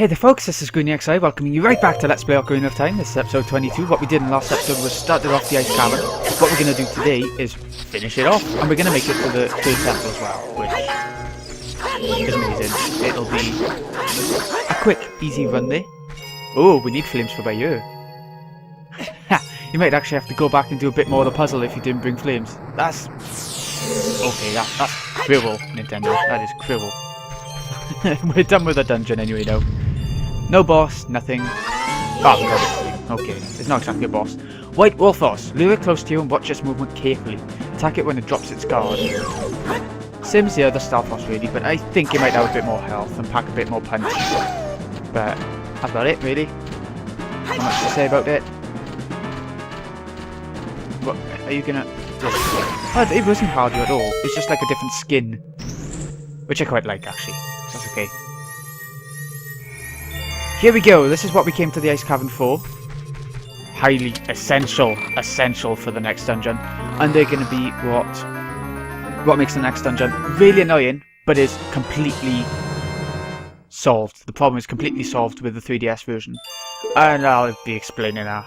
Hey there folks, this is GreenXI welcoming you right back to Let's Play Ocarina of Time. This is episode 22. What we did in the last episode was started off the Ice Cavern. What we're going to do today is finish it off, and we're going to make it to the third temple as well, which is amazing. It'll be a quick, easy run there. Oh, we need flames for by here. You might actually have to go back and do a bit more of the puzzle if you didn't bring flames. That's... okay, that's cruel, Nintendo. That is cruel. We're done with the dungeon anyway now. No boss, nothing. Oh, we got it. Okay, it's not exactly a boss. White Wolfos. Lure it close to you and watch its movement carefully. Attack it when it drops its guard. Same as the other Star Fox really, but I think it might have a bit more health and pack a bit more punch. But that's about it really. Not much to say about it. What are you gonna... Oh, it wasn't harder at all. It's just like a different skin. Which I quite like actually. So that's okay. Here we go, this is what we came to the Ice Cavern for. Highly essential for the next dungeon. And they're going to be what makes the next dungeon really annoying, but is completely solved. The problem is completely solved with the 3DS version. And I'll be explaining that.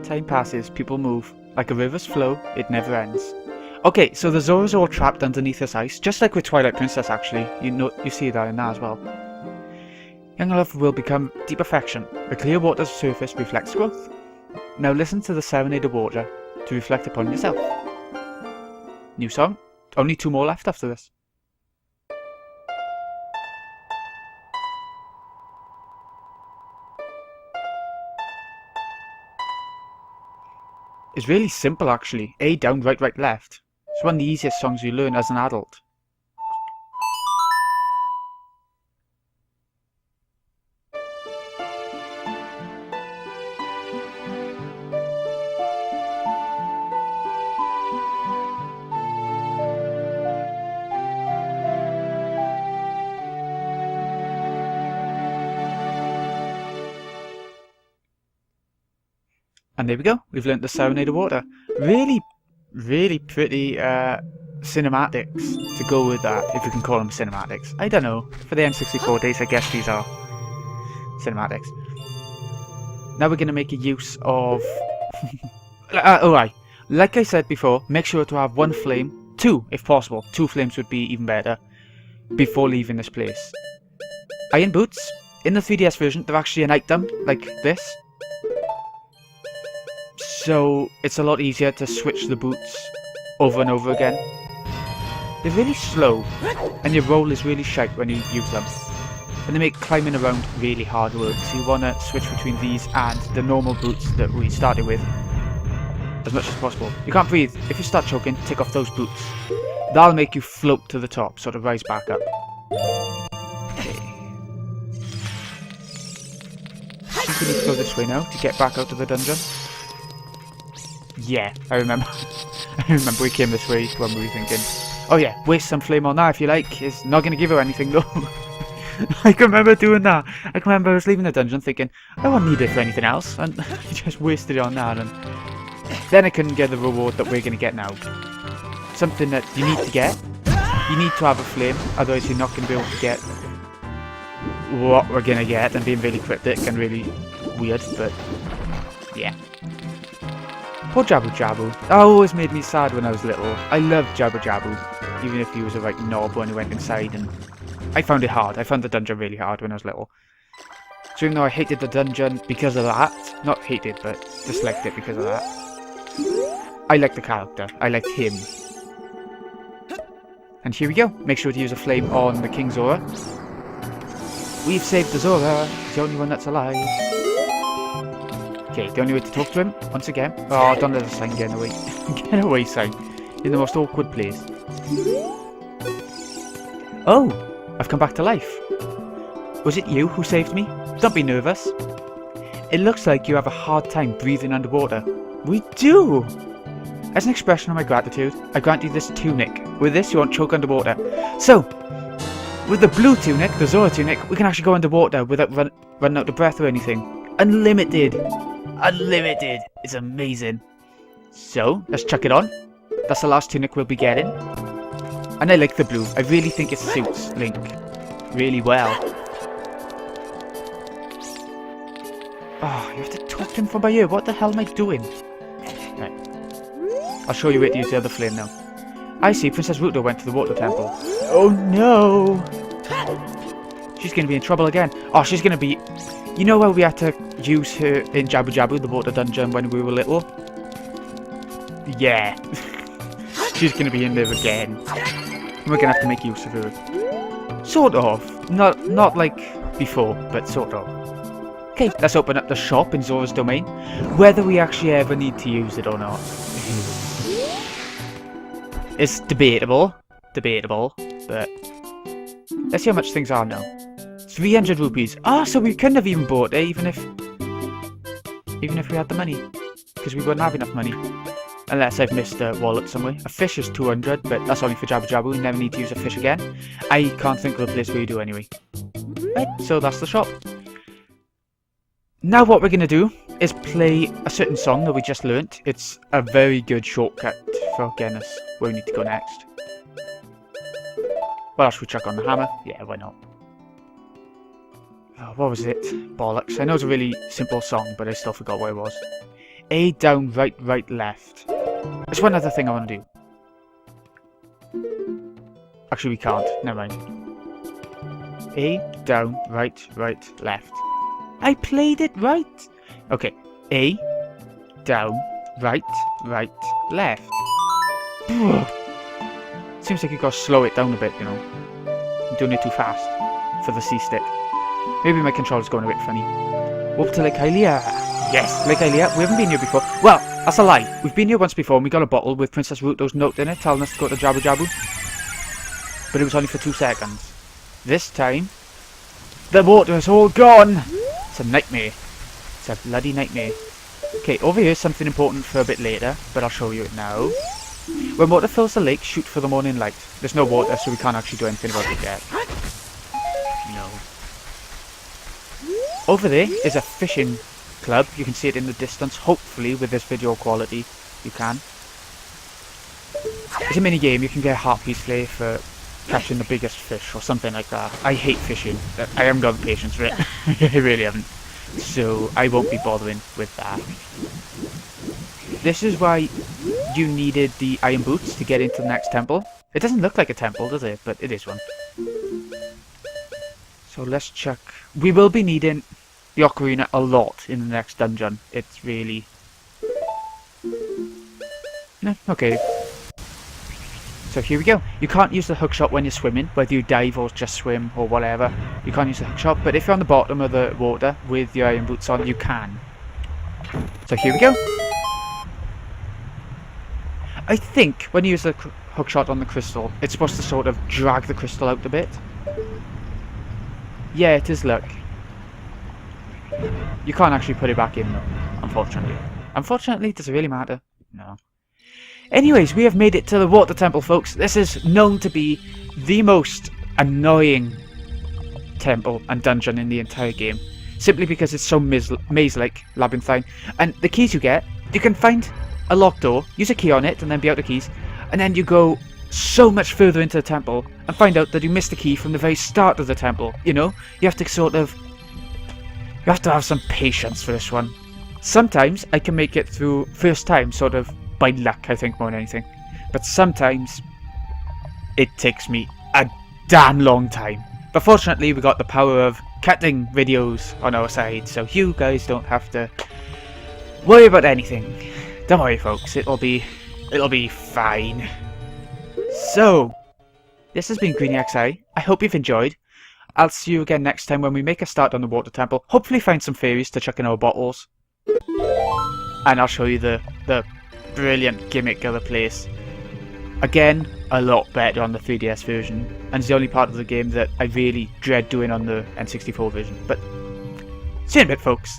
Time passes, people move. Like a river's flow, it never ends. Okay, so the Zora's all trapped underneath this ice, just like with Twilight Princess actually. You see that in that as well. Young love will become deep affection. The clear water's surface reflects growth. Now listen to the Serenade of water to reflect upon yourself. New song. Only 2 more left after this. It's really simple actually. A down, right, right, left. It's one of the easiest songs you learn as an adult. And there we go, we've learnt the Serenade of Water. Really, really pretty cinematics to go with that, if you can call them cinematics. I don't know, for the N64 days I guess these are cinematics. Now we're going to make a use of... Alright, like I said before, make sure to have 1 flame, 2 if possible, 2 flames would be even better, before leaving this place. Iron boots, in the 3DS version they're actually an item, like this. So it's a lot easier to switch the boots over and over again. They're really slow, and your roll is really shite when you use them. And they make climbing around really hard work, so you want to switch between these and the normal boots that we started with as much as possible. You can't breathe. If you start choking, take off those boots. That'll make you float to the top, sort of rise back up. Okay. I think we need to go this way now to get back out of the dungeon. Yeah, I remember. I remember we came this way when we were thinking, oh yeah, waste some flame on that if you like. It's not going to give her anything though. I can remember doing that. I can remember I was leaving the dungeon thinking, I won't need it for anything else. And I just wasted it on that. And then I couldn't get the reward that we're going to get now. Something that you need to get. You need to have a flame, otherwise you're not going to be able to get what we're going to get. And being really cryptic and really weird, but yeah. Poor Jabu Jabu. That always made me sad when I was little. I loved Jabu Jabu, even if he was a right knob when he went inside, and I found it hard. I found the dungeon really hard when I was little. So even though I hated the dungeon because of that, not hated, but disliked it because of that, I liked the character. I liked him. And here we go. Make sure to use a flame on the King Zora. We've saved the Zora. He's the only one that's alive. Okay, the only way to talk to him, once again. Oh, don't let the sign get away. Get away, sign. You're in the most awkward place. Oh, I've come back to life. Was it you who saved me? Don't be nervous. It looks like you have a hard time breathing underwater. We do! As an expression of my gratitude, I grant you this tunic. With this, you won't choke underwater. So, with the blue tunic, the Zora tunic, we can actually go underwater without running out of breath or anything. Unlimited! Unlimited! It's amazing. So, let's chuck it on. That's the last tunic we'll be getting. And I like the blue. I really think it suits Link really well. Oh, you have to talk to him from by ear. What the hell am I doing? Right. I'll show you where to use the other flame now. I see Princess Ruto went to the water temple. Oh no! She's going to be in trouble again. Oh, she's going to be... You know how we had to use her in Jabu Jabu, the water dungeon, when we were little? Yeah. She's going to be in there again. And we're going to have to make use of her. Sort of. Not like before, but sort of. Okay, let's open up the shop in Zora's domain. Whether we actually ever need to use it or not. It's debatable. Debatable. But let's see how much things are now. 300 rupees. Ah, so we couldn't have even bought it even if we had the money. Because we wouldn't have enough money. Unless I've missed a wallet somewhere. A fish is 200, but that's only for Jabu Jabu. We never need to use a fish again. I can't think of a place where you do anyway. Right, so that's the shop. Now what we're going to do is play a certain song that we just learnt. It's a very good shortcut for getting us where we need to go next. What else should we chuck on the hammer? Yeah, why not? Oh, what was it? Bollocks. I know it's a really simple song, but I still forgot what it was. A, down, right, right, left. There's one other thing I want to do. Actually, we can't. Never mind. A, down, right, right, left. I played it right! Okay. A, down, right, right, left. Seems like you gotta slow it down a bit, you know. I'm doing it too fast for the C stick. Maybe my controller's going a bit funny. Up to Lake Hylia. Yes, Lake Hylia. We haven't been here before. Well, that's a lie. We've been here once before and we got a bottle with Princess Ruto's note in it telling us to go to Jabu Jabu. But it was only for 2 seconds. This time, the water is all gone! It's a nightmare. It's a bloody nightmare. Okay, over here is something important for a bit later, but I'll show you it now. When water fills the lake, shoot for the morning light. There's no water, so we can't actually do anything about it yet. No. Over there is a fishing club. You can see it in the distance. Hopefully, with this video quality, you can. It's a mini game. You can get a heart piece play for catching the biggest fish or something like that. I hate fishing. I haven't got the patience for it. I really haven't. So I won't be bothering with that. This is why you needed the iron boots to get into the next temple. It doesn't look like a temple, does it? But it is one. So let's check. We will be needing the Ocarina a lot in the next dungeon. It's really... okay. So here we go. You can't use the hookshot when you're swimming, whether you dive or just swim or whatever. You can't use the hookshot, but if you're on the bottom of the water with your iron boots on, you can. So here we go. I think when you use the hookshot on the crystal, it's supposed to sort of drag the crystal out a bit. Yeah, it is luck. You can't actually put it back in though, unfortunately. Unfortunately, does it really matter? No. Anyways, we have made it to the water temple, folks. This is known to be the most annoying temple and dungeon in the entire game. Simply because it's so maze-like, labyrinthine. And the keys you get, you can find a locked door, use a key on it, and then be out the keys. And then you go so much further into the temple and find out that you missed the key from the very start of the temple. You know? You have to sort of... You have to have some patience for this one. Sometimes I can make it through first time, sort of by luck, I think, more than anything. But sometimes it takes me a damn long time. But fortunately, we got the power of cutting videos on our side, so you guys don't have to worry about anything. Don't worry, folks. It'll be fine. So, This has been GreenyXI. I hope you've enjoyed. I'll see you again next time when we make a start on the water temple. Hopefully find some fairies to chuck in our bottles. And I'll show you the brilliant gimmick of the place. Again, a lot better on the 3DS version. And it's the only part of the game that I really dread doing on the N64 version. But see you in a bit, folks.